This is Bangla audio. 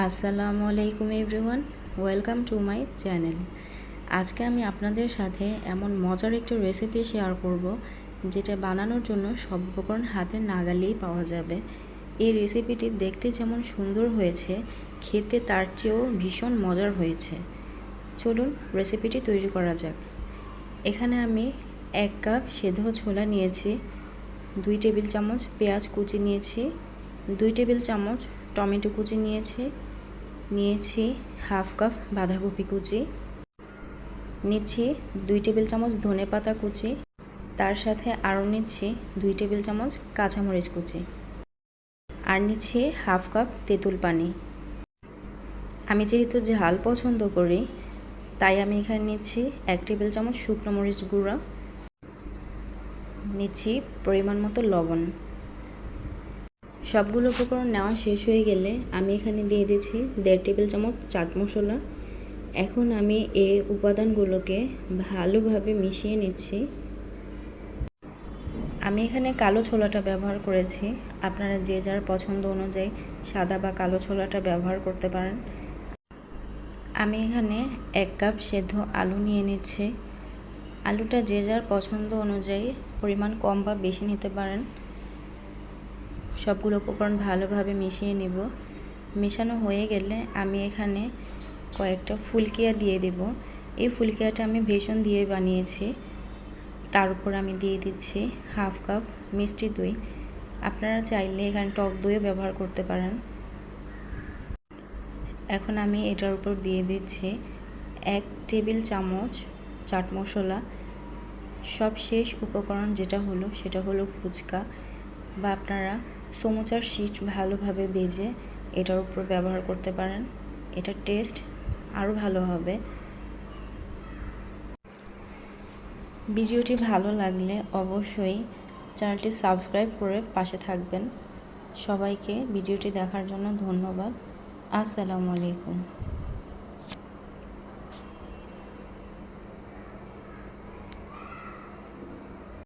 আসসালামু আলাইকুম everyone, welcome to my channel. আজকে আমি আপনাদের সাথে এমন মজার একটি রেসিপি শেয়ার করব যেটা বানানোর জন্য সব উপকরণ হাতের নাগালেই পাওয়া যাবে। এই রেসিপিটি দেখতে যেমন সুন্দর হয়েছে, খেতে তার চেয়েও ভীষণ মজার হয়েছে। চলুন রেসিপিটি তৈরি করা যাক। এখানে আমি 1 কাপ সেদ্ধ ছোলা নিয়েছি, 2 টেবিল চামচ পেঁয়াজ কুচি নিয়েছি, 2 টেবিল চামচ টমেটো কুচি নিয়েছি হাফ কাপ বাঁধাকপি কুচি নিচ্ছি, 2 টেবিল চামচ ধনেপাতা কুচি, তার সাথে আরও নিচ্ছি 2 টেবিল চামচ কাঁচামরিচ কুচি, আর নিচ্ছি হাফ কাপ তেঁতুল পানি। আমি যেহেতু ঝাল পছন্দ করি তাই আমি এখানে নিচ্ছি 1 টেবিল চামচ শুকনো মরিচ গুঁড়া, নিচ্ছি পরিমাণ মতো লবণ। সবগুলো উপকরণ নেওয়া শেষ হয়ে গেলে আমি এখানে দিয়ে দিচ্ছি 1.5 টেবিল চামচ চাট মশলা। এখন আমি এই উপাদানগুলোকে ভালোভাবে মিশিয়ে নিচ্ছি। আমি এখানে কালো ছোলাটা ব্যবহার করেছি, আপনারা যে যার পছন্দ অনুযায়ী সাদা বা কালো ছোলাটা ব্যবহার করতে পারেন। আমি এখানে 1 কাপ সেদ্ধ আলু নিয়ে নিচ্ছি। আলুটা যে যার পছন্দ অনুযায়ী পরিমাণ কম বা বেশি নিতে পারেন। সবগুলো উপকরণ ভালোভাবে মিশিয়ে নেব। মেশানো হয়ে গেলে আমি এখানে কয়েকটা ফুলকিয়া দিয়ে দেব। এই ফুলকিয়াটা আমি বেসন দিয়ে বানিয়েছি। তার উপর আমি দিয়ে দিচ্ছি হাফ কাপ মিষ্টি দই। আপনারা চাইলে এখানে টক দইও ব্যবহার করতে পারেন। এখন আমি এটার উপর দিয়ে দিচ্ছি 1 টেবিল চামচ চাট মশলা। সব শেষ উপকরণ সেটা হলো ফুচকা, বা আপনারা সমুচার শিট ভালোভাবে ভেজে এটার উপর ব্যবহার করতে পারেন। এটার টেস্ট আরও ভালো হবে। ভিডিওটি ভালো লাগলে অবশ্যই চ্যানেলটি সাবস্ক্রাইব করে পাশে থাকবেন। সবাইকে ভিডিওটি দেখার জন্য ধন্যবাদ। আসসালামু আলাইকুম।